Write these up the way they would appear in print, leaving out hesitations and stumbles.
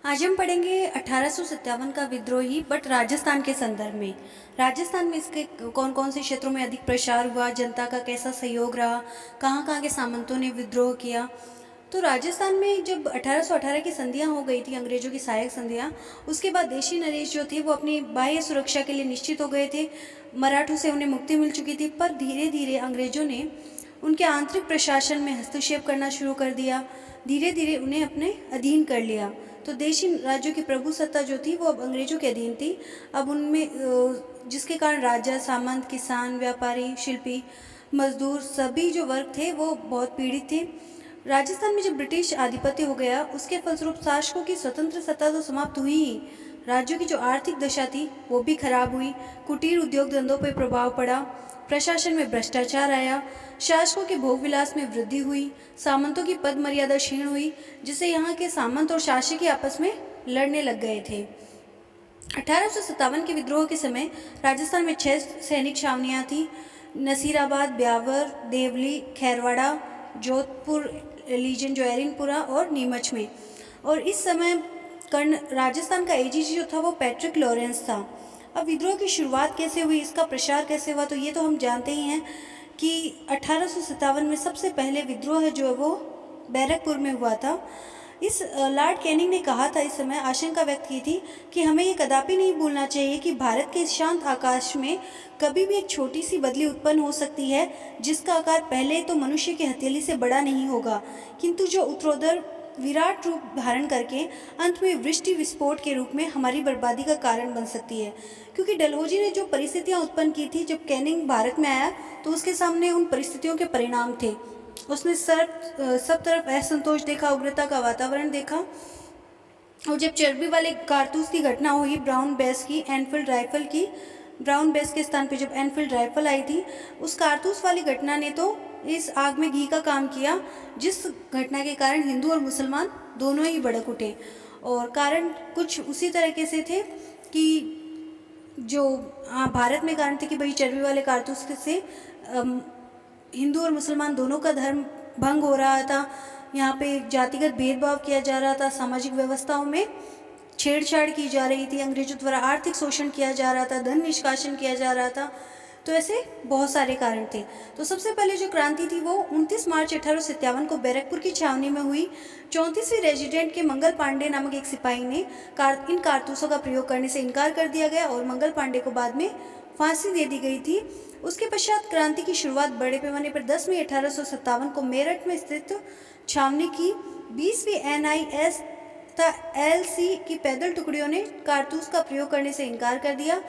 आज हम पढ़ेंगे 1857 का विद्रोही बट राजस्थान के संदर्भ में। राजस्थान में इसके कौन कौन से क्षेत्रों में अधिक प्रसार हुआ, जनता का कैसा सहयोग रहा, कहाँ कहाँ के सामंतों ने विद्रोह किया। तो राजस्थान में जब 1818 की संधियाँ हो गई थी, अंग्रेजों की सहायक संधियाँ, उसके बाद देशी नरेश जो थे वो अपनी बाह्य सुरक्षा के लिए निश्चित हो गए थे। मराठों से उन्हें मुक्ति मिल चुकी थी, पर धीरे धीरे अंग्रेजों ने उनके आंतरिक प्रशासन में हस्तक्षेप करना शुरू कर दिया। धीरे धीरे उन्हें अपने अधीन कर लिया। तो देशी राज्यों की प्रभु सत्ता जो थी वो अब अंग्रेजों के अधीन थी। अब उनमें जिसके कारण राजा, सामंत, किसान, व्यापारी, शिल्पी, मजदूर सभी जो वर्ग थे वो बहुत पीड़ित थे। राजस्थान में जब ब्रिटिश आधिपत्य हो गया, उसके फलस्वरूप शासकों की स्वतंत्र सत्ता तो समाप्त हुई ही, राज्यों की जो आर्थिक दशा थी वो भी खराब हुई। कुटीर उद्योग धंधों पर प्रभाव पड़ा, प्रशासन में भ्रष्टाचार आया, शासकों के भोग विलास में वृद्धि हुई, सामंतों की पद मर्यादा क्षीण हुई, जिससे यहाँ के सामंत और शासक आपस में लड़ने लग गए थे। 1857 के विद्रोह के समय राजस्थान में 6 सैनिक छावनियाँ थीं: नसीराबाद, ब्यावर, देवली, खैरवाड़ा, जोधपुर लीजन जो एरिनपुरा और नीमच में। और इस समय कर्ण राजस्थान का एजीजी जो था वो पैट्रिक लॉरेंस था। अब विद्रोह की शुरुआत कैसे हुई, इसका प्रसार कैसे हुआ, तो ये तो हम जानते ही हैं कि 1857 में सबसे पहले विद्रोह है जो वो बैरकपुर में हुआ था। इस लॉर्ड कैनिंग ने कहा था, इस समय आशंका व्यक्त की थी कि हमें ये कदापि नहीं भूलना चाहिए कि भारत के शांत आकाश में कभी भी एक छोटी सी बदली उत्पन्न हो सकती है, जिसका आकार पहले तो मनुष्य की हथेली से बड़ा नहीं होगा, किंतु जो उत्तरोत्तर विराट रूप धारण करके अंत में वृष्टि विस्फोट के रूप में हमारी बर्बादी का कारण बन सकती है। क्योंकि डलहौजी ने जो परिस्थितियां उत्पन्न की थी, जब कैनिंग भारत में आया तो उसके सामने उन परिस्थितियों के परिणाम थे। उसने सब तरफ असंतोष देखा, उग्रता का वातावरण देखा। और जब चर्बी वाले कारतूस की घटना हुई, ब्राउन बेस की, एनफील्ड राइफल की, ब्राउन बेस के स्थान पे जब एनफील्ड राइफल आई थी, उस कारतूस वाली घटना ने तो इस आग में घी का काम किया, जिस घटना के कारण हिंदू और मुसलमान दोनों ही भड़क उठे। और कारण कुछ उसी तरीके से थे कि जो भारत में कारण थे कि भाई चर्बी वाले कारतूस से हिंदू और मुसलमान दोनों का धर्म भंग हो रहा था, यहाँ पे जातिगत भेदभाव किया जा रहा था, सामाजिक व्यवस्थाओं में छेड़छाड़ की जा रही थी, अंग्रेजों द्वारा आर्थिक शोषण किया जा रहा था, धन निष्कासन किया जा रहा था। तो ऐसे बहुत सारे कारण थे। तो सबसे पहले जो क्रांति थी वो 29 मार्च 1857 को बैरकपुर की छावनी में हुई। 34वीं रेजिडेंट के मंगल पांडे नामक एक सिपाही ने इन कारतूसों का प्रयोग करने से इनकार कर दिया गया और मंगल पांडे को बाद में फांसी दे दी गई थी। उसके पश्चात क्रांति की शुरुआत बड़े पैमाने पर 10 मई 1857 को मेरठ में स्थित छावनी की 20वीं NIS तथा LC की पैदल टुकड़ियों ने कारतूस का प्रयोग करने से इनकार कर दिया।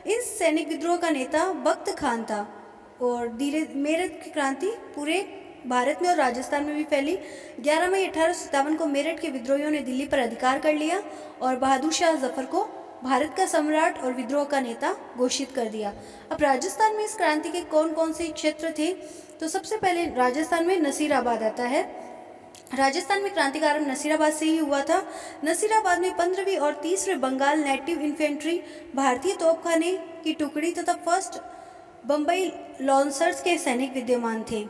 इस सैनिक विद्रोह का नेता बख्त खान था। और धीरे मेरठ की क्रांति पूरे भारत में और राजस्थान में भी फैली। 11 मई 1857 को मेरठ के विद्रोहियों ने दिल्ली पर अधिकार कर लिया और बहादुर शाह जफर को भारत का सम्राट और विद्रोह का नेता घोषित कर दिया। अब राजस्थान में इस क्रांति के कौन कौन से क्षेत्र थे, तो सबसे पहले राजस्थान में नसीराबाद आता है। राजस्थान में क्रांति का आरंभ नसीराबाद से ही हुआ था। नसीराबाद में 15वीं और 30वें बंगाल नेटिव इन्फेंट्री, भारतीय तोपखाने की टुकड़ी तथा फर्स्ट बम्बई लॉन्सर्स के सैनिक विद्यमान थे।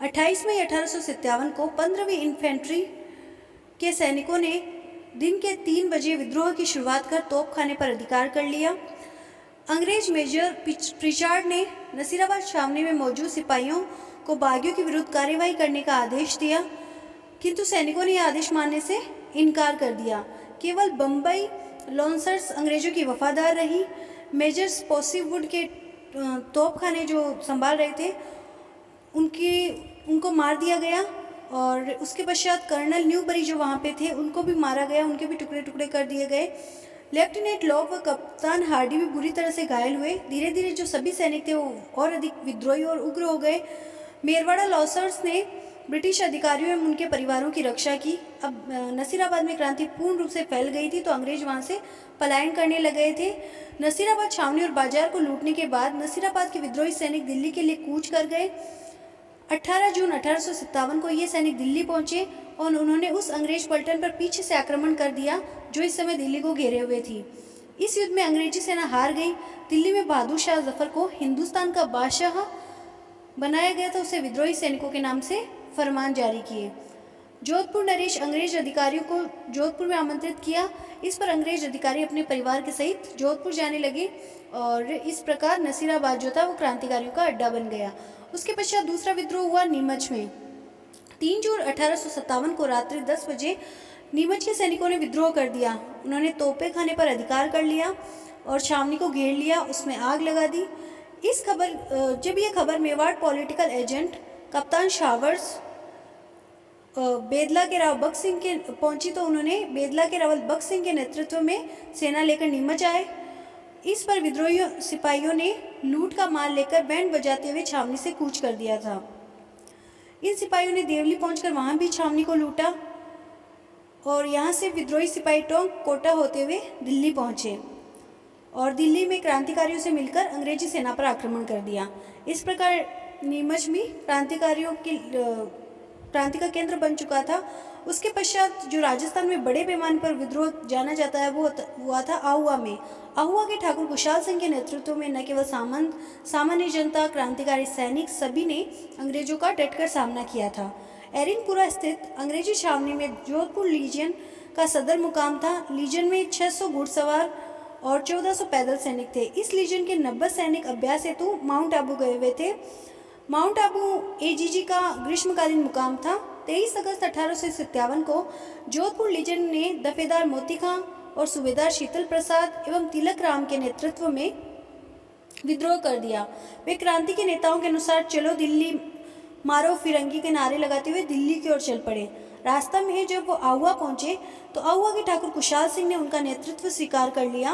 28 मई 1857 को 15वीं इन्फेंट्री के सैनिकों ने दिन के 3 बजे विद्रोह की शुरुआत कर तोपखाने पर अधिकार कर लिया। अंग्रेज मेजर प्रिचार्ड ने नसीराबाद छावनी में मौजूद सिपाहियों को बागियों के विरुद्ध कार्यवाही करने का आदेश दिया, किंतु सैनिकों ने यह आदेश मानने से इनकार कर दिया। केवल बम्बई लॉन्सर्स अंग्रेजों की वफादार रही। मेजर स्पोसीवुड के तोपखाने जो संभाल रहे थे उनको मार दिया गया। और उसके पश्चात कर्नल न्यूबरी जो वहाँ पे थे उनको भी मारा गया, उनके भी टुकड़े टुकड़े कर दिए गए। लेफ्टिनेंट लॉक व कप्तान हार्डी भी बुरी तरह से घायल हुए। धीरे धीरे जो सभी सैनिक थे वो और अधिक विद्रोही और उग्र हो गए। मेरवाड़ा लॉन्सर्स ने ब्रिटिश अधिकारियों एवं उनके परिवारों की रक्षा की। अब नसीराबाद में क्रांति पूर्ण रूप से फैल गई थी, तो अंग्रेज वहाँ से पलायन करने लग गए थे। नसीराबाद छावनी और बाजार को लूटने के बाद नसीराबाद के विद्रोही सैनिक दिल्ली के लिए कूच कर गए। 18 जून 1857 को ये सैनिक दिल्ली पहुंचे और उन्होंने उस अंग्रेज पलटन पर पीछे से आक्रमण कर दिया जो इस समय दिल्ली को घेरे हुए थी। इस युद्ध में अंग्रेजी सेना हार गई। दिल्ली में बहादुर शाह जफर को हिंदुस्तान का बादशाह बनाया गया था। उसे विद्रोही सैनिकों के नाम से फरमान जारी किए। जोधपुर नरेश अंग्रेज अधिकारियों को जोधपुर में आमंत्रित किया। इस पर अंग्रेज अधिकारी अपने परिवार के सहित जोधपुर जाने लगे और इस प्रकार नसीराबाद जो था वो क्रांतिकारियों का अड्डा बन गया। उसके पश्चात दूसरा विद्रोह हुआ नीमच में। 3 जून 1857 को रात्रि 10 बजे नीमच के सैनिकों ने विद्रोह कर दिया। उन्होंने तोपे खाने पर अधिकार कर लिया और छावनी को घेर लिया, उसमें आग लगा दी। जब यह खबर मेवाड़ पॉलिटिकल एजेंट कप्तान शावर्स बेदला के राव बख्श सिंह के पहुंची तो उन्होंने बेदला के रावल बख्श सिंह के नेतृत्व में सेना लेकर नीमच आए। इस पर विद्रोही सिपाहियों ने लूट का माल लेकर बैंड बजाते हुए छावनी से कूच कर दिया था। इन सिपाहियों ने देवली पहुंचकर वहां भी छावनी को लूटा और यहाँ से विद्रोही सिपाही टोंक कोटा होते हुए दिल्ली पहुंचे और दिल्ली में क्रांतिकारियों से मिलकर अंग्रेजी सेना पर आक्रमण कर दिया। इस प्रकार नीमच में क्रांति का केंद्र बन चुका था। उसके पश्चात जो राजस्थान में बड़े पैमाने पर विद्रोह जाना जाता है वो हुआ था आहुआ में। आहुआ के ठाकुर कुशाल सिंह के नेतृत्व में न केवल सामंत, सामान्य जनता, क्रांतिकारी सैनिक सभी ने अंग्रेजों का डटकर सामना किया था। एरिनपुरा स्थित अंग्रेजी छावनी में जोधपुर लीजियन का सदर मुकाम था। लीजियन में 600 घुड़सवार और 1400 पैदल सैनिक थे। इस लीजियन के 90 सैनिक अभ्यास हेतु माउंट आबू गए हुए थे। माउंट आबू एजीजी का ग्रीष्मकालीन मुकाम था। 23 अगस्त 1857 को जोधपुर लीजियन ने दफेदार मोती खां और सूबेदार शीतल प्रसाद एवं तिलक राम के नेतृत्व में विद्रोह कर दिया। वे क्रांति के नेताओं के अनुसार चलो दिल्ली मारो फिरंगी के नारे लगाते हुए दिल्ली की ओर चल पड़े। रास्ता में जब वो आहुआ पहुंचे तो आहुआ के ठाकुर कुशाल सिंह ने उनका नेतृत्व स्वीकार कर लिया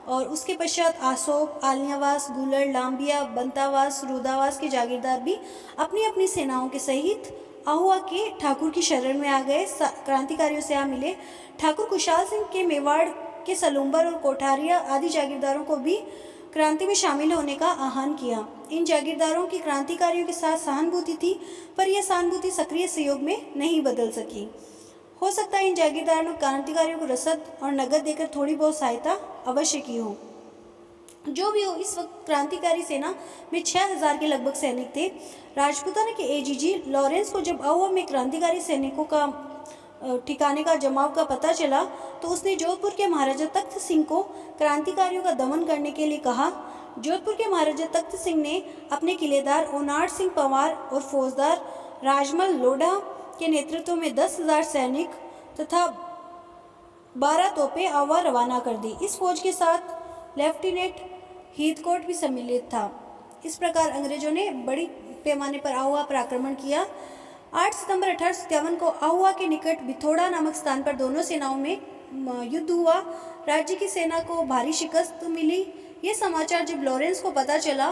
और उसके पश्चात आसोप, आलियावास, गुलर, लांबिया, बंतावास, रुदावास के जागीरदार भी अपनी अपनी सेनाओं के सहित आहुआ के ठाकुर की शरण में आ गए। क्रांतिकारियों से आ मिले। ठाकुर कुशाल सिंह के मेवाड़ के सलूम्बर और कोठारिया आदि जागीरदारों को भी क्रांति में शामिल होने का आह्वान किया। इन जागीरदारों की क्रांतिकारियों के साथ सहानुभूति थी, पर यह सहानुभूति सक्रिय सहयोग में नहीं बदल सकी। हो सकता है इन जागीरदारों ने क्रांतिकारियों को रसद और नगद देकर थोड़ी बहुत सहायता अवश्य की हो। जो भी हो, इस वक्त क्रांतिकारी सेना में 6000 के लगभग सैनिक थे। राजपूताना के एजीजी लॉरेंस को जब आहुआ में क्रांतिकारी सैनिकों का ठिकाने का जमाव का पता चला तो उसने जोधपुर के महाराजा तख्त सिंह को क्रांतिकारियों का दमन करने के लिए कहा। जोधपुर के महाराजा तख्त सिंह ने अपने किलेदार ओनाड सिंह पंवार और फौजदार राजमल लोढ़ा के नेतृत्व में 10,000 सैनिक तथा 12 तोपें आहुआ रवाना कर दी। इस फौज के साथ लेफ्टिनेंट हीथकोट भी सम्मिलित था। इस प्रकार अंग्रेजों ने बड़ी पैमाने पर आहुआ पर आक्रमण किया। 8 सितंबर 1857 को आहुआ के निकट बिथोड़ा नामक स्थान पर दोनों सेनाओं में युद्ध हुआ। राज्य की सेना को भारी शिकस्त मिली। ये समाचार जब लॉरेंस को पता चला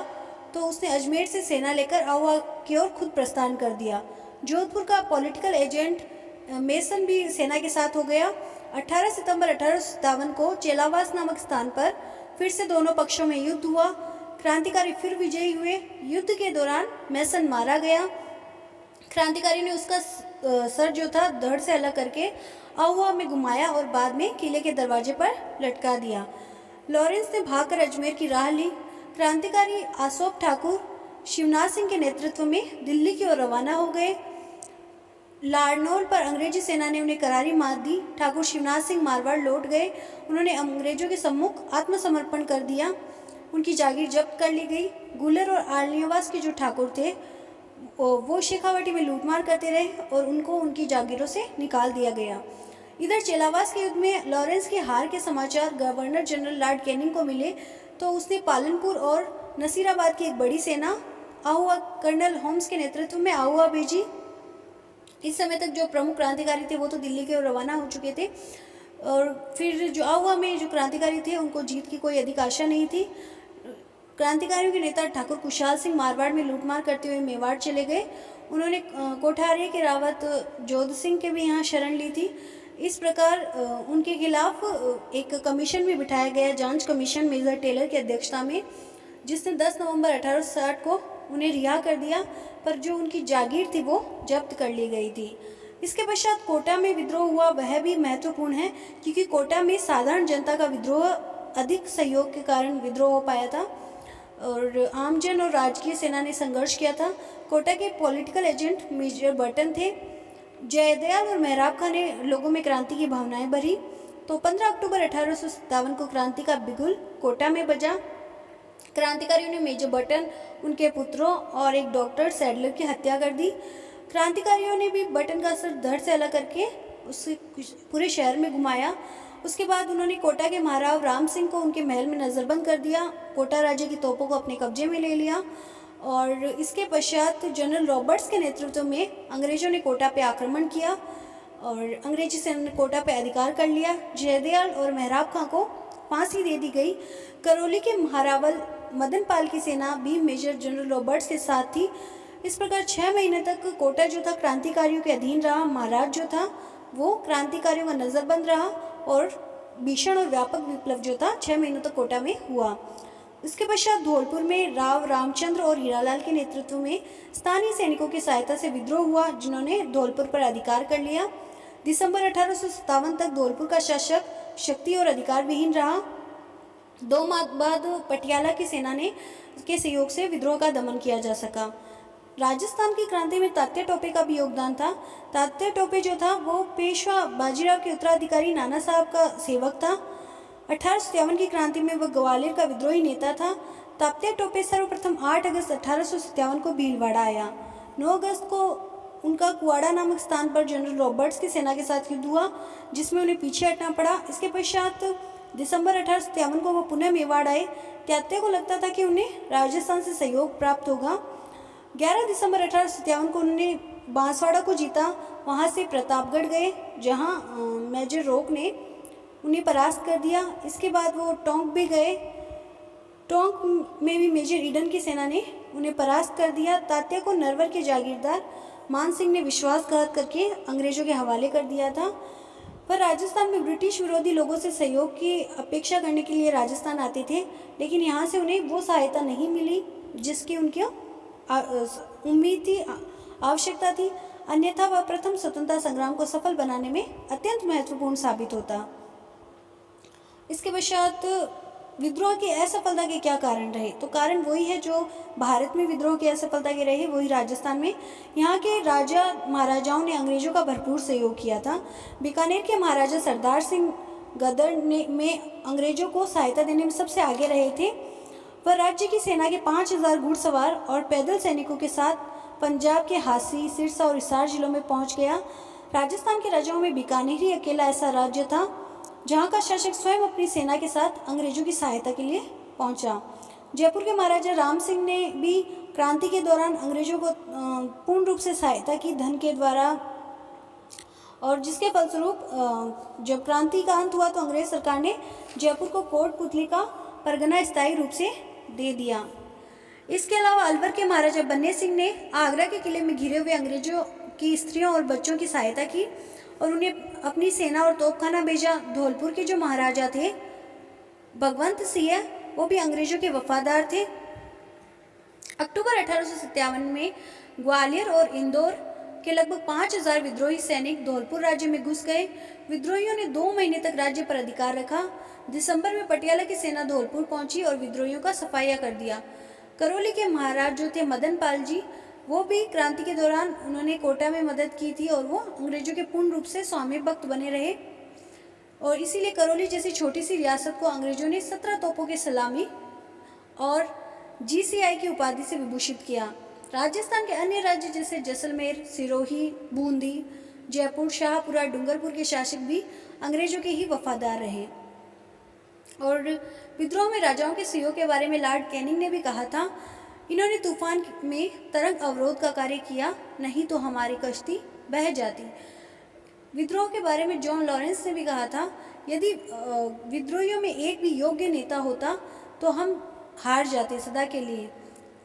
तो उसने अजमेर से सेना लेकर आहुआ की ओर खुद प्रस्थान कर दिया। जोधपुर का पॉलिटिकल एजेंट मेसन भी सेना के साथ हो गया। 18 सितंबर 1857 को चेलावास नामक स्थान पर फिर से दोनों पक्षों में युद्ध हुआ। क्रांतिकारी फिर विजयी हुए। युद्ध के दौरान मेसन मारा गया। क्रांतिकारी ने उसका सर जो था धड़ से अलग करके आहुआ में घुमाया और बाद में किले के दरवाजे पर लटका दिया। लॉरेंस ने भागकर अजमेर की राह ली। क्रांतिकारी आसोप ठाकुर शिवनाथ सिंह के नेतृत्व में दिल्ली की ओर रवाना हो गए। लाड़नौल पर अंग्रेजी सेना ने उन्हें करारी मात दी। ठाकुर शिवनाथ सिंह मारवाड़ लौट गए। उन्होंने अंग्रेजों के सम्मुख आत्मसमर्पण कर दिया। उनकी जागीर जब्त कर ली गई। गुलर और आलियावास के जो ठाकुर थे वो शेखावाटी में लूटमार करते रहे और उनको उनकी जागीरों से निकाल दिया गया। इधर चेलावास के युद्ध में लॉरेंस की हार के समाचार गवर्नर जनरल लॉर्ड कैनिंग को मिले तो उसने पालनपुर और नसीराबाद की एक बड़ी सेना आहुआ कर्नल होम्स के नेतृत्व में आहुआ भेजी। इस समय तक जो प्रमुख क्रांतिकारी थे वो तो दिल्ली के ओर रवाना हो चुके थे और फिर जो आहुआ में जो क्रांतिकारी थे उनको जीत की कोई अधिक आशा नहीं थी। क्रांतिकारियों के नेता ठाकुर कुशाल सिंह मारवाड़ में लूटमार करते हुए मेवाड़ चले गए। उन्होंने कोठारिया के रावत जोध सिंह के भी यहाँ शरण ली थी। इस प्रकार उनके खिलाफ एक कमीशन भी बिठाया गया, जांच कमीशन मेजर टेलर की अध्यक्षता में, जिसने 10 नवंबर 1860 को उन्हें रिहा कर दिया, पर जो उनकी जागीर थी वो जब्त कर ली गई थी। इसके पश्चात कोटा में विद्रोह हुआ, वह भी महत्वपूर्ण है क्योंकि कोटा में साधारण जनता का विद्रोह अधिक सहयोग के कारण विद्रोह हो पाया था और आमजन और राजकीय सेना ने संघर्ष किया था। कोटा के पॉलिटिकल एजेंट मेजर बर्टन थे। जयदयाल और मेहराब खां ने लोगों में क्रांति की भावनाएं भरी। तो 15 अक्टूबर 1857 को क्रांति का बिगुल कोटा में बजा। क्रांतिकारियों ने मेजर बटन, उनके पुत्रों और एक डॉक्टर सैडलर की हत्या कर दी। क्रांतिकारियों ने भी बटन का सर धड़ से अलग करके उसे पूरे शहर में घुमाया। उसके बाद उन्होंने कोटा के महाराव राम सिंह को उनके महल में नज़रबंद कर दिया। कोटा राज्य की तोपों को अपने कब्जे में ले लिया और इसके पश्चात जनरल रॉबर्ट्स के नेतृत्व में अंग्रेजों ने कोटा पे आक्रमण किया और अंग्रेजी सेना ने कोटा पे अधिकार कर लिया। जयदयाल और मेहराब खां को फांसी दे दी गई। करौली के महारावल मदन पाल की सेना भी मेजर जनरल रॉबर्ट्स के साथ थी। इस प्रकार 6 महीने तक कोटा जो था क्रांतिकारियों के अधीन रहा। महाराज जो था वो क्रांतिकारियों का नज़रबंद रहा और भीषण और व्यापक विप्लव जो था 6 महीनों तक कोटा में हुआ। इसके पश्चात धौलपुर में राव रामचंद्र और हीरालाल के नेतृत्व में स्थानीय सैनिकों की सहायता से विद्रोह हुआ, जिन्होंने धौलपुर पर अधिकार कर लिया। दिसंबर 1857 तक धौलपुर का शासक शक्ति और अधिकार विहीन रहा। 2 माह बाद पटियाला की सेना के सहयोग से विद्रोह का दमन किया जा सका। राजस्थान की क्रांति में तात्या टोपे का भी योगदान था। तात्या टोपे जो था वो पेशवा बाजीराव के उत्तराधिकारी नाना साहब का सेवक था। 1857 की क्रांति में वह ग्वालियर का विद्रोही नेता था। तात्या टोपे सर्वप्रथम 8 अगस्त 1857 को भीलवाड़ा आया। 9 अगस्त को उनका कुआड़ा नामक स्थान पर जनरल रॉबर्ट्स की सेना के साथ युद्ध हुआ, जिसमें उन्हें पीछे हटना पड़ा। इसके पश्चात दिसंबर 1857 को वो पुनः मेवाड़ आए। तात्या को लगता था कि उन्हें राजस्थान से सहयोग प्राप्त होगा। 11 दिसंबर 1857 को उन्होंने बांसवाड़ा को जीता। वहाँ से प्रतापगढ़ गए, जहाँ मेजर रोक ने उन्हें परास्त कर दिया। इसके बाद वो टोंक भी गए। टोंक में भी मेजर ईडन की सेना ने उन्हें परास्त कर दिया। तात्या को नरवर के जागीरदार मान सिंह ने विश्वासघात करके अंग्रेजों के हवाले कर दिया था। पर राजस्थान में ब्रिटिश विरोधी लोगों से सहयोग की अपेक्षा करने के लिए राजस्थान आते थे, लेकिन यहाँ से उन्हें वो सहायता नहीं मिली जिसकी उनकी उम्मीद थी, आवश्यकता थी। अन्यथा वह प्रथम स्वतंत्रता संग्राम को सफल बनाने में अत्यंत महत्वपूर्ण साबित होता। इसके पश्चात विद्रोह की असफलता के क्या कारण रहे? तो कारण वही है जो भारत में विद्रोह की असफलता के रहे, वही राजस्थान में। यहाँ के राजा महाराजाओं ने अंग्रेजों का भरपूर सहयोग किया था। बीकानेर के महाराजा सरदार सिंह गदर में अंग्रेजों को सहायता देने में सबसे आगे रहे थे। वह राज्य की सेना के 5000 घुड़सवार और पैदल सैनिकों के साथ पंजाब के हासी, सिरसा और हिसार जिलों में पहुंच गया। राजस्थान के राजाओं में बीकानेर ही अकेला ऐसा राज्य था जहां का शासक स्वयं अपनी सेना के साथ अंग्रेजों की सहायता के लिए पहुंचा। जयपुर के महाराजा राम सिंह ने भी क्रांति के दौरान अंग्रेजों को पूर्ण रूप से सहायता की धन के द्वारा, और जिसके फलस्वरूप जब क्रांति का अंत हुआ तो अंग्रेज सरकार ने जयपुर को कोटपुतली का परगना स्थायी रूप से दे दिया। इसके अलावा अलवर के महाराजा बन्ने सिंह ने आगरा के किले में घिरे हुए अंग्रेजों की स्त्रियों और बच्चों की सहायता की और उन्हें अपनी सेना और तोपखाना भेजा। धौलपुर के जो महाराजा थे भगवंत सिंह, वो भी अंग्रेजों के वफादार थे। अक्टूबर 1857 में ग्वालियर और इंदौर के लगभग 5000 विद्रोही सैनिक धौलपुर राज्य में घुस गए। विद्रोहियों ने 2 महीने तक राज्य पर अधिकार रखा। दिसंबर में पटियाला की सेना धौलपुर पहुंची और विद्रोहियों का सफाया कर दिया। करौली के महाराज जो थे मदन पाल जी, वो भी क्रांति के दौरान उन्होंने कोटा में मदद की थी और वो अंग्रेजों के पूर्ण रूप से स्वामी भक्त बने रहे और इसीलिए करौली जैसी छोटी सी रियासत को अंग्रेजों ने 17 तोपों के सलामी और GCI की उपाधि से विभूषित किया। राजस्थान के अन्य राज्य जैसे जैसलमेर, सिरोही, बूंदी, जयपुर, शाहपुरा, डूंगरपुर के शासक भी अंग्रेजों के ही वफादार रहे। और विद्रोह में राजाओं के सहयोग के बारे में लॉर्ड कैनिंग ने भी कहा था, इन्होंने तूफान में तरंग अवरोध का कार्य किया, नहीं तो हमारी कश्ती बह जाती। विद्रोह के बारे में जॉन लॉरेंस ने भी कहा था, यदि विद्रोहियों में एक भी योग्य नेता होता तो हम हार जाते सदा के लिए।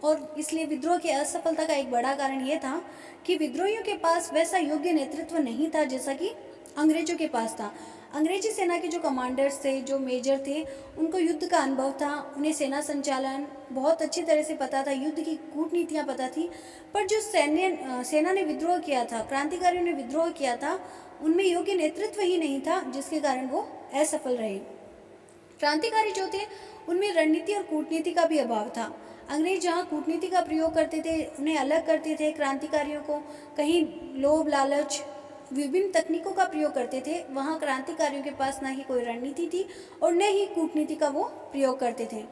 और इसलिए विद्रोह की असफलता का एक बड़ा कारण यह था कि विद्रोहियों के पास वैसा योग्य नेतृत्व नहीं था जैसा कि अंग्रेजों के पास था। अंग्रेजी सेना के जो कमांडर्स थे, जो मेजर थे, उनको युद्ध का अनुभव था, उन्हें सेना संचालन बहुत अच्छी तरह से पता था, युद्ध की कूटनीतियाँ पता थी। पर जो सेना ने विद्रोह किया था, क्रांतिकारियों ने विद्रोह किया था, उनमें योग्य नेतृत्व ही नहीं था, जिसके कारण वो असफल रहे। क्रांतिकारी जो थे उनमें रणनीति और कूटनीति का भी अभाव था। अंग्रेज जहाँ कूटनीति का प्रयोग करते थे, उन्हें अलग करते थे, क्रांतिकारियों को कहीं लोभ लालच विभिन्न तकनीकों का प्रयोग करते थे, वहाँ क्रांतिकारियों के पास ना ही कोई रणनीति थी और न ही कूटनीति का वो प्रयोग करते थे।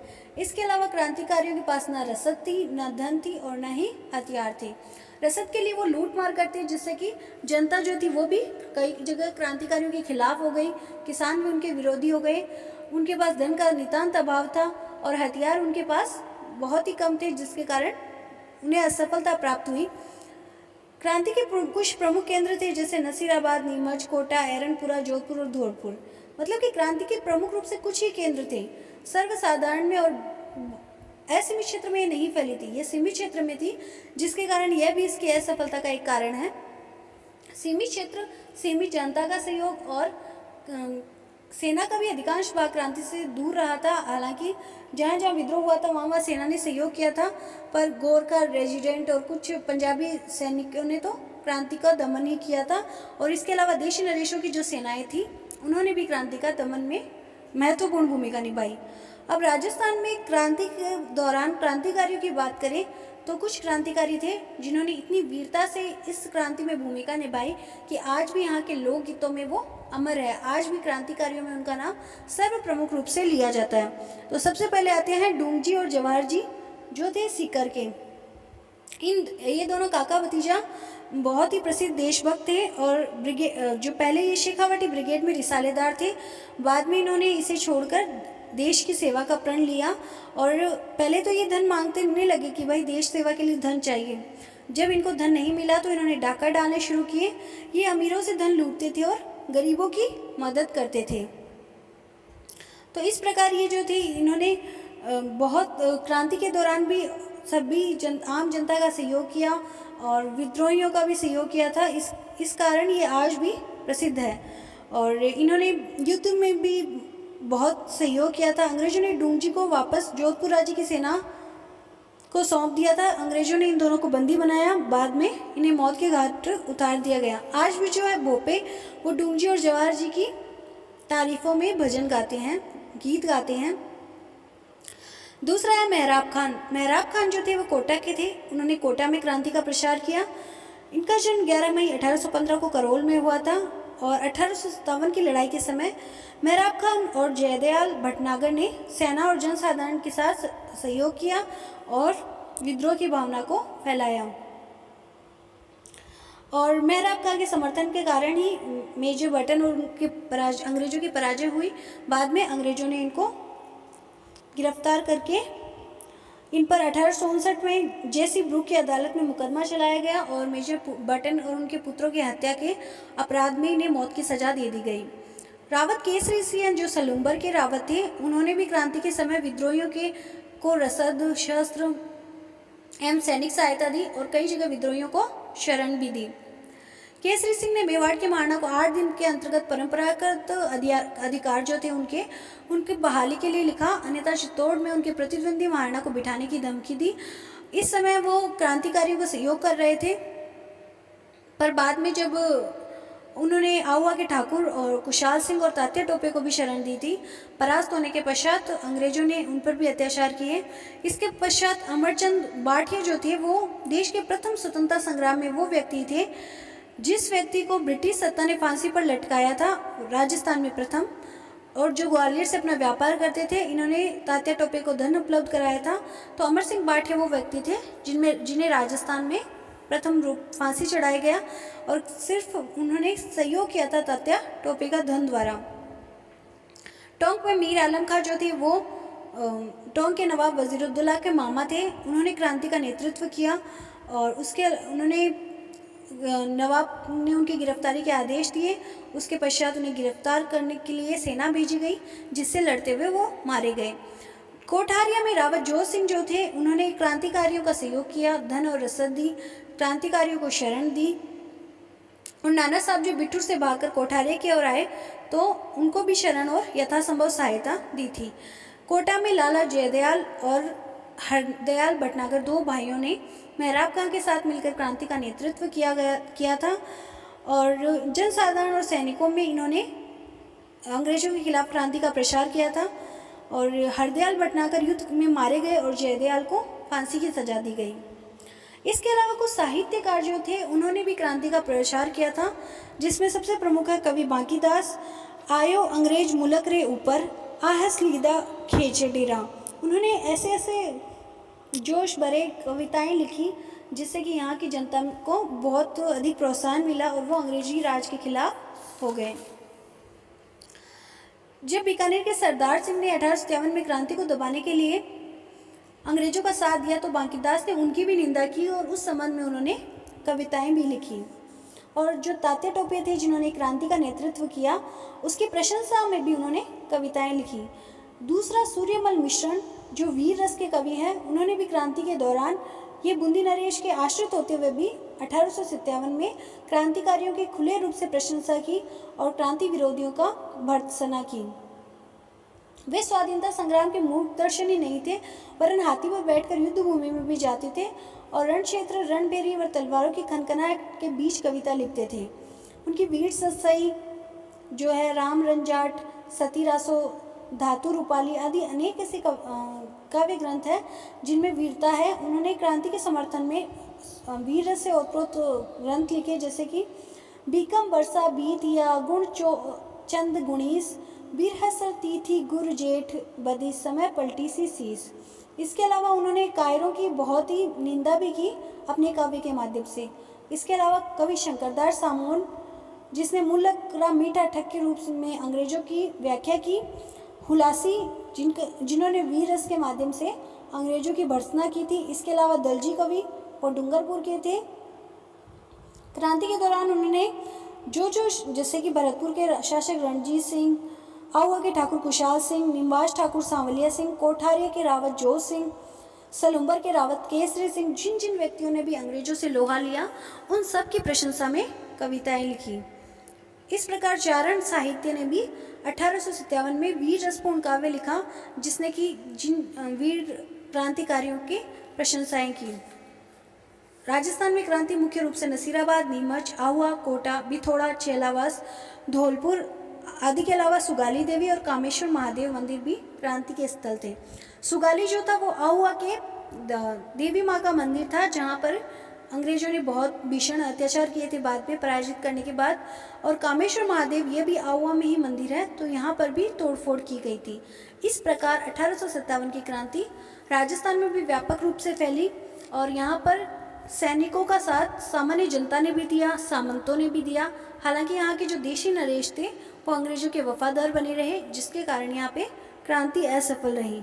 इसके अलावा क्रांतिकारियों के पास ना रसद थी, ना धन थी और ना ही हथियार थे। रसद के लिए वो लूट मार करते, जिससे कि जनता जो थी वो भी कई जगह क्रांतिकारियों के खिलाफ हो गई, किसान भी उनके विरोधी हो गए। उनके पास धन का नितांत अभाव था और हथियार उनके पास बहुत ही कम थे, जिसके कारण उन्हें असफलता प्राप्त हुई। क्रांति के कुछ प्रमुख केंद्र थे, जैसे नसीराबाद, नीमच, कोटा, एरनपुरा, जोधपुर और धौलपुर। मतलब कि क्रांति के प्रमुख रूप से कुछ ही केंद्र थे। सर्वसाधारण में और असीमित क्षेत्र में ये नहीं फैली थी, ये सीमित क्षेत्र में थी, जिसके कारण यह भी इसकी असफलता का एक कारण है। सीमित क्षेत्र, सीमित जनता का सहयोग और सेना का भी अधिकांश भाग क्रांति से दूर रहा था। हालांकि जहाँ जहाँ विद्रोह हुआ था वहाँ सेना ने सहयोग किया था, पर गोरखा रेजिडेंट और कुछ पंजाबी सैनिकों ने तो क्रांति का दमन ही किया था। और इसके अलावा देशी नरेशों की जो सेनाएं थी उन्होंने भी क्रांति का दमन में महत्वपूर्ण भूमिका निभाई। अब राजस्थान में क्रांति के दौरान क्रांतिकारियों की बात करें तो कुछ क्रांतिकारी थे जिन्होंने इतनी वीरता से इस क्रांति में भूमिका निभाई कि आज भी यहाँ के लोकगीतों में वो अमर है। आज भी क्रांतिकारियों में उनका नाम सर्व प्रमुख रूप से लिया जाता है। तो सबसे पहले आते हैं डूंगजी और जवाहर जी, जो थे सीकर के। ये दोनों काका भतीजा बहुत ही प्रसिद्ध देशभक्त थे और जो पहले ये शेखावाटी ब्रिगेड में रिसालेदार थे, बाद में इन्होंने इसे छोड़कर देश की सेवा का प्रण लिया। और पहले तो ये धन मांगने लगे कि भाई देश सेवा के लिए धन चाहिए। जब इनको धन नहीं मिला तो इन्होंने डाका डालने शुरू किए। ये अमीरों से धन लूटते थे और गरीबों की मदद करते थे। तो इस प्रकार ये जो थे इन्होंने बहुत क्रांति के दौरान भी सभी आम जनता का सहयोग किया और विद्रोहियों का भी सहयोग किया था। इस कारण ये आज भी प्रसिद्ध है। और इन्होंने युद्ध में भी बहुत सहयोग किया था। अंग्रेजों ने डूंगजी को वापस जोधपुर राज्य की सेना को सौंप दिया था। अंग्रेजों ने इन दोनों को बंदी बनाया, बाद में इन्हें मौत के घाट उतार दिया गया। आज भी जो है भोपे वो डूंगजी और जवाहर जी की तारीफों में भजन गाते हैं, गीत गाते हैं। दूसरा है मेहराब खान। मेहराब खान जो थे वो कोटा के थे। उन्होंने कोटा में क्रांति का प्रसार किया। इनका जन्म 11 मई 1815 को करौल में हुआ था और 1857 की लड़ाई के समय मेहराब खान और जयदयाल भटनागर ने सेना और जनसाधारण के साथ सहयोग किया और विद्रोह की भावना को फैलाया। और मेहराब खान के समर्थन के कारण ही मेजर बटन और उनके अंग्रेजों की पराजय हुई। बाद में अंग्रेजों ने इनको गिरफ्तार करके इन पर 1859 में जेसी ब्रूक की अदालत में मुकदमा चलाया गया और मेजर बटन और उनके पुत्रों की हत्या के अपराध में इन्हें मौत की सजा दे दी गई। रावत केसरी सिंह जो सलूम्बर के रावत थे, उन्होंने भी क्रांति के समय विद्रोहियों को रसद, शस्त्र एवं सैनिक सहायता दी और कई जगह विद्रोहियों को शरण भी दी। केसरी सिंह ने मेवाड़ के महाराणा को 8 दिन के अंतर्गत परंपरागत अधिकार जो थे उनके बहाली के लिए लिखा, अन्यथा चित्तौड़ में उनके प्रतिद्वंदी महाराणा को बिठाने की धमकी दी। इस समय वो क्रांतिकारियों को सहयोग कर रहे थे, पर बाद में जब उन्होंने आहुआ के ठाकुर और कुशाल सिंह और तात्या टोपे को भी शरण दी थी, परास्त होने के पश्चात अंग्रेजों ने उन पर भी अत्याचार किए। इसके पश्चात अमरचंद बाठिया जो थे वो देश के प्रथम स्वतंत्रता संग्राम में वो व्यक्ति थे जिस व्यक्ति को ब्रिटिश सत्ता ने फांसी पर लटकाया था, राजस्थान में प्रथम, और जो ग्वालियर से अपना व्यापार करते थे। इन्होंने तात्या टोपे को धन उपलब्ध कराया था। तो अमर सिंह बाठिया वो व्यक्ति थे जिन्हें राजस्थान में प्रथम रूप फांसी चढ़ाया गया और सिर्फ उन्होंने सहयोग किया था तात्या टोपे का धन द्वारा। टोंक में मीर आलम खां जो थे वो टोंक के नवाब वजीरुद्दौला के मामा थे। उन्होंने क्रांति का नेतृत्व किया और उन्होंने नवाब ने उनकी गिरफ्तारी के आदेश दिए। उसके पश्चात उन्हें गिरफ्तार करने के लिए सेना भेजी गई, जिससे लड़ते हुए वो मारे गए। कोठारिया में रावत जोत सिंह जो थे उन्होंने क्रांतिकारियों का सहयोग किया, धन और रसद दी, क्रांतिकारियों को शरण दी। और नाना साहब जो बिठूर से भागकर कोठारिया की ओर आए तो उनको भी शरण और यथासंभव सहायता दी थी। कोटा में लाला जयदयाल और हरदयाल भटनागर दो भाइयों ने मेहराब खां के साथ मिलकर क्रांति का नेतृत्व किया था और जनसाधारण और सैनिकों में इन्होंने अंग्रेजों के खिलाफ क्रांति का प्रसार किया था। और हरदयाल भटनागर युद्ध में मारे गए और जयदयाल को फांसी की सजा दी गई। इसके अलावा कुछ साहित्यकार जो थे उन्होंने भी क्रांति का प्रचार किया था, जिसमें सबसे प्रमुख है कवि बांकीदास। आयो अंग्रेज मुलक रे ऊपर, आहस लीदा खींचे डेरा। उन्होंने ऐसे ऐसे जोश भरे कविताएं लिखी जिससे कि यहाँ की जनता को बहुत अधिक प्रोत्साहन मिला और वो अंग्रेजी राज के खिलाफ हो गए। जब बीकानेर के सरदार सिंह ने 1857 में क्रांति को दबाने के लिए अंग्रेजों का साथ दिया तो बांकीदास ने उनकी भी निंदा की और उस संबंध में उन्होंने कविताएं भी लिखी। और जो तात्या टोपे थे जिन्होंने क्रांति का नेतृत्व किया, उसकी प्रशंसा में भी उन्होंने कविताएं लिखी। दूसरा सूर्यमल मिश्रण जो वीर रस के कवि हैं, उन्होंने भी क्रांति के दौरान ये बूंदी नरेश के आश्रित होते हुए भी 1857 में क्रांतिकारियों की खुले रूप से प्रशंसा की और क्रांति विरोधियों का भर्त्सना की। वे स्वाधीनता संग्राम के मूकदर्शन ही नहीं थे, वरन हाथी पर बैठकर युद्ध भूमि में भी जाते थे और रण क्षेत्र, रणभेरी और तलवारों की खनखनाहट के बीच कविता लिखते थे। उनकी वीर सत्सई जो है, राम रंजाट, सती रासो, धातु रूपाली आदि अनेक ऐसे काव्य ग्रंथ हैं जिनमें वीरता है। उन्होंने क्रांति के समर्थन में वीर रस से ओतप्रोत ग्रंथ लिखे, जैसे कि बीकम बरसा बीत या गुण चंद गुणीस, बिरहसर तीथी गुर जेठ बदी समय पलटी सी सीस। इसके अलावा उन्होंने कायरों की बहुत ही निंदा भी की अपने काव्य के माध्यम से। इसके अलावा कवि शंकरदास सामोन, जिसने मुल्लक राम मीठा ठग के रूप में अंग्रेजों की व्याख्या की, हुलासी जिन्होंने वीर रस के माध्यम से अंग्रेजों की भर्त्सना की थी। इसके अलावा दलजी कवि और डूंगरपुर के थे। क्रांति के दौरान उन्होंने जो जैसे कि भरतपुर के शासक रणजीत सिंह, आहुआ के ठाकुर कुशाल सिंह, निम्बास ठाकुर सांवलिया सिंह, कोठारिया के रावत जोत सिंह, सलुम्बर के रावत केसरी सिंह, जिन जिन व्यक्तियों ने भी अंग्रेजों से लोहा लिया, उन सब की प्रशंसा में कविताएं लिखी। इस प्रकार चारण साहित्य ने भी 1857 में वीर रसपूर्ण काव्य लिखा, जिसने कि जिन वीर क्रांतिकारियों की प्रशंसाएं की। राजस्थान में क्रांति मुख्य रूप से नसीराबाद, नीमच, आहुआ, कोटा, बिथोड़ा, चेलावास, धौलपुर आदि के अलावा सुगाली देवी और कामेश्वर महादेव मंदिर भी क्रांति के स्थल थे। सुगाली जो था वो आहुआ के देवी माँ का मंदिर था, जहाँ पर अंग्रेजों ने बहुत भीषण अत्याचार किए थे बाद में पराजित करने के बाद। और कामेश्वर महादेव ये भी आहुआ में ही मंदिर है, तो यहाँ पर भी तोड़फोड़ की गई थी। इस प्रकार 1857 की क्रांति राजस्थान में भी व्यापक रूप से फैली और यहाँ पर सैनिकों का साथ सामान्य जनता ने भी दिया, सामंतों ने भी दिया। हालांकि यहाँ के जो देशी नरेश थे वो अंग्रेजों के वफादार बने रहे, जिसके कारण यहाँ पे क्रांति असफल रही।